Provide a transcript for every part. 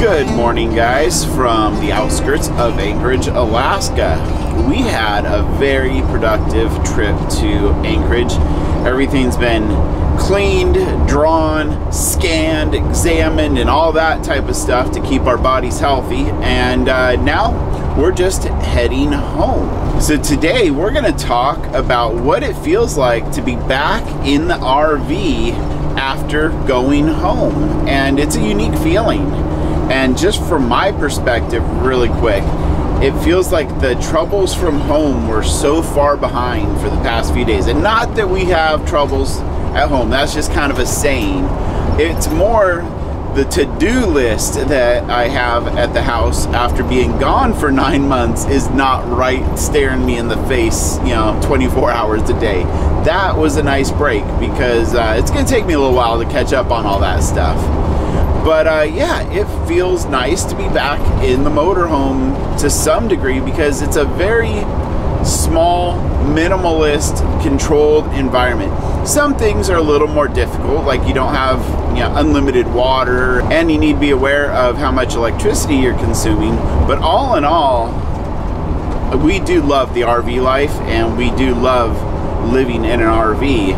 Good morning, guys, from the outskirts of Anchorage, Alaska. We had a very productive trip to Anchorage. Everything's been cleaned, drawn, scanned, examined, and all that type of stuff to keep our bodies healthy. And now we're just heading home. So today we're going to talk about what it feels like to be back in the RV after going home. And it's a unique feeling. And just from my perspective, really quick, it feels like the troubles from home were so far behind for the past few days. And not that we have troubles at home, that's just kind of a saying. It's more the to-do list that I have at the house after being gone for 9 months is not right staring me in the face, 24 hours a day. That was a nice break because it's gonna take me a little while to catch up on all that stuff. But yeah, it feels nice to be back in the motorhome to some degree because it's a very small, minimalist, controlled environment. Some things are a little more difficult, like you don't have unlimited water, and you need to be aware of how much electricity you're consuming. But all in all, we do love the RV life, and we do love living in an RV.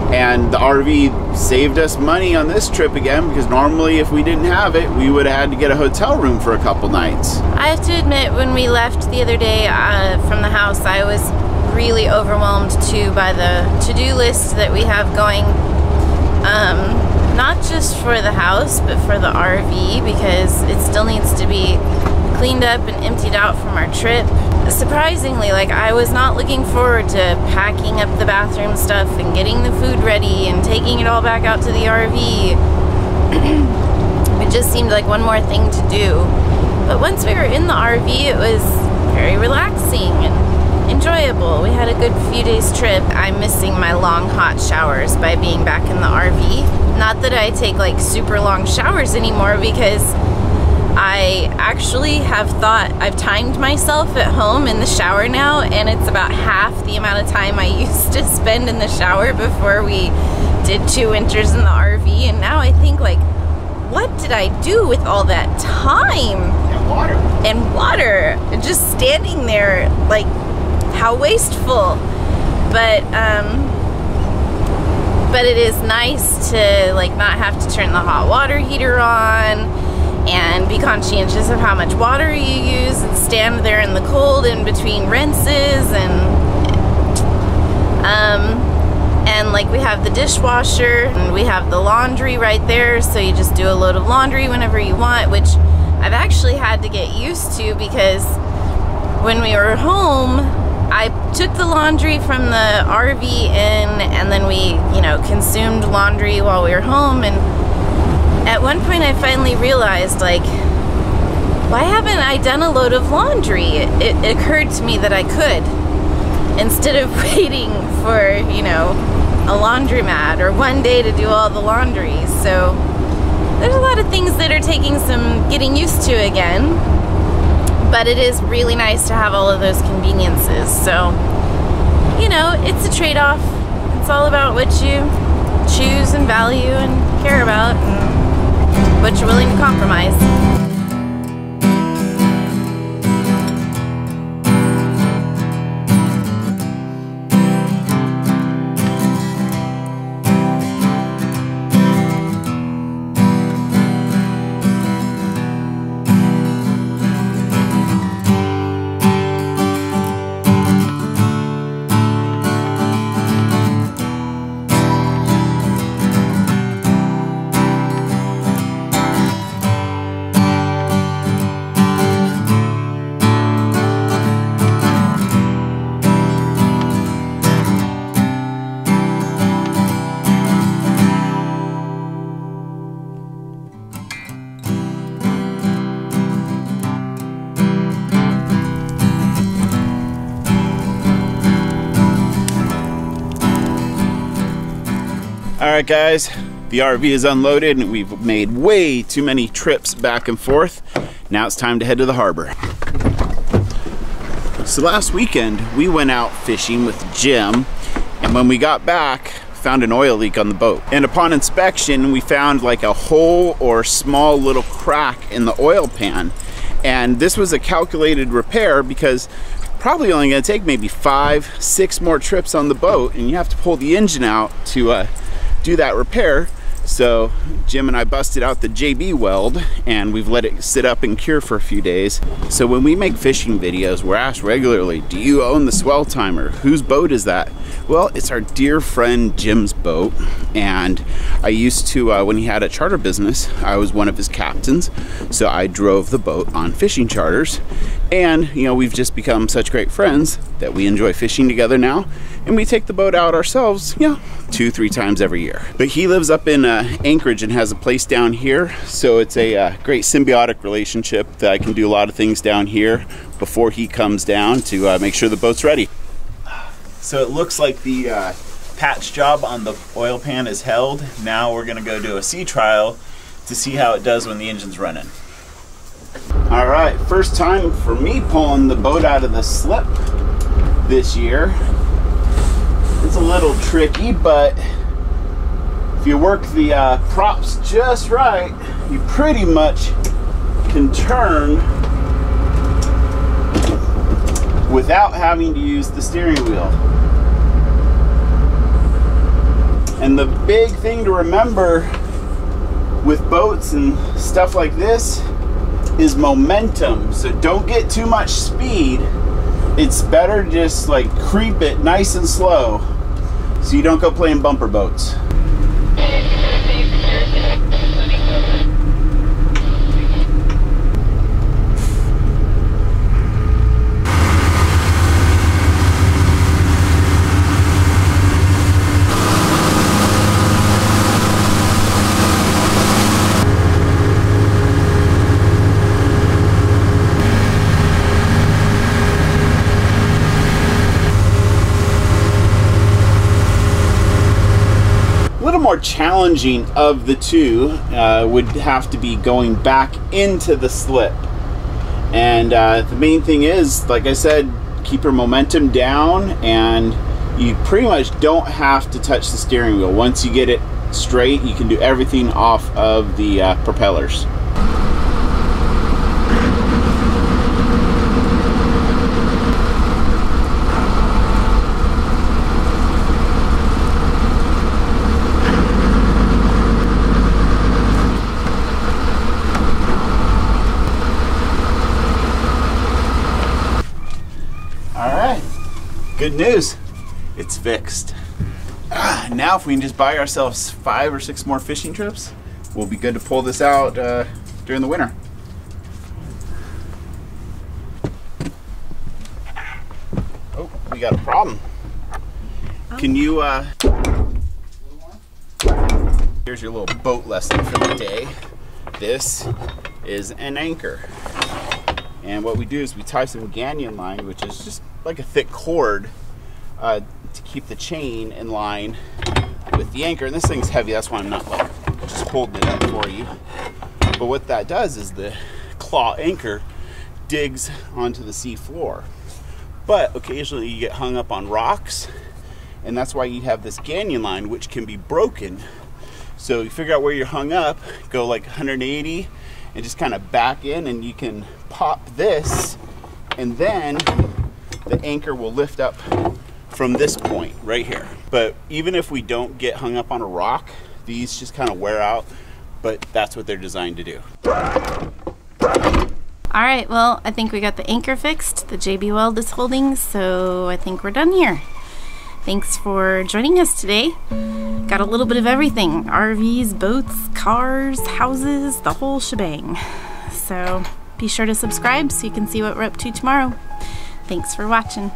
And the RV saved us money on this trip again, because normally if we didn't have it, we would have had to get a hotel room for a couple nights. I have to admit, when we left the other day from the house, I was really overwhelmed too by the to-do list that we have going, not just for the house, but for the RV, because it still needs to be cleaned up and emptied out from our trip. Surprisingly, I was not looking forward to packing up the bathroom stuff and getting the food ready and taking it all back out to the RV. It just seemed like one more thing to do. But once we were in the RV, it was very relaxing and enjoyable. We had a good few days trip. I'm missing my long hot showers by being back in the RV. Not that I take super long showers anymore, because I actually have thought I've timed myself at home in the shower now, and it's about half the amount of time I used to spend in the shower before we did 2 winters in the RV. And now I think, what did I do with all that time? And water. Just standing there, how wasteful. But it is nice to not have to turn the hot water heater on and be conscientious of how much water you use and stand there in the cold in between rinses. And we have the dishwasher and we have the laundry right there, so you just do a load of laundry whenever you want, which I've actually had to get used to, because when we were home I took the laundry from the RV in, and then we consumed laundry while we were home. And at one point I finally realized, why haven't I done a load of laundry? It occurred to me that I could, instead of waiting for, a laundromat or one day to do all the laundry. So there's a lot of things that are taking some getting used to again, but it is really nice to have all of those conveniences. So, it's a trade-off. It's all about what you choose and value and care about, and what you're willing to compromise. Alright guys, the RV is unloaded and we've made way too many trips back and forth. Now it's time to head to the harbor. So last weekend we went out fishing with Jim, and when we got back found an oil leak on the boat. And upon inspection, we found like a hole or small little crack in the oil pan. And this was a calculated repair because probably only gonna take maybe 5-6 more trips on the boat, and you have to pull the engine out to do that repair. So Jim and I busted out the JB weld, and we've let it sit up and cure for a few days. So when we make fishing videos, we're asked regularly, do you own the swell timer? Whose boat is that? Well, it's our dear friend Jim's boat. And I used to, when he had a charter business, I was one of his captains. So I drove the boat on fishing charters. And, you know, we've just become such great friends that we enjoy fishing together now. And we take the boat out ourselves, you know, 2-3 times every year. But he lives up in Anchorage and has a place down here. So it's a great symbiotic relationship that I can do a lot of things down here before he comes down to make sure the boat's ready. So it looks like the patch job on the oil pan is held. Now we're gonna go do a sea trial to see how it does when the engine's running. All right, first time for me pulling the boat out of the slip this year. It's a little tricky, but if you work the props just right, you pretty much can turn without having to use the steering wheel. And the big thing to remember with boats and stuff like this is momentum. So don't get too much speed. It's better to just like creep it nice and slow so you don't go playing bumper boats. More challenging of the two would have to be going back into the slip, and the main thing is, like I said, keep your momentum down, and you pretty much don't have to touch the steering wheel. Once you get it straight, you can do everything off of the propellers. Good news, it's fixed. Now if we can just buy ourselves 5 or 6 more fishing trips, we'll be good to pull this out during the winter. Oh, we got a problem. Oh. Can you, here's your little boat lesson for the day. This is an anchor. And what we do is we tie some ganglion line, which is just like a thick cord, to keep the chain in line with the anchor. And this thing's heavy, that's why I'm not like just holding it up for you. But what that does is the claw anchor digs onto the sea floor. But occasionally you get hung up on rocks, and that's why you have this ganglion line, which can be broken. So you figure out where you're hung up, go like 180, and just kind of back in, and you can pop this, and then the anchor will lift up from this point right here. But even if we don't get hung up on a rock, these just kind of wear out, but that's what they're designed to do. All right, well, I think we got the anchor fixed. The JB weld is holding, so I think we're done here. Thanks for joining us today. Got a little bit of everything. RVs, boats, cars, houses, the whole shebang. So be sure to subscribe so you can see what we're up to tomorrow. Thanks for watching.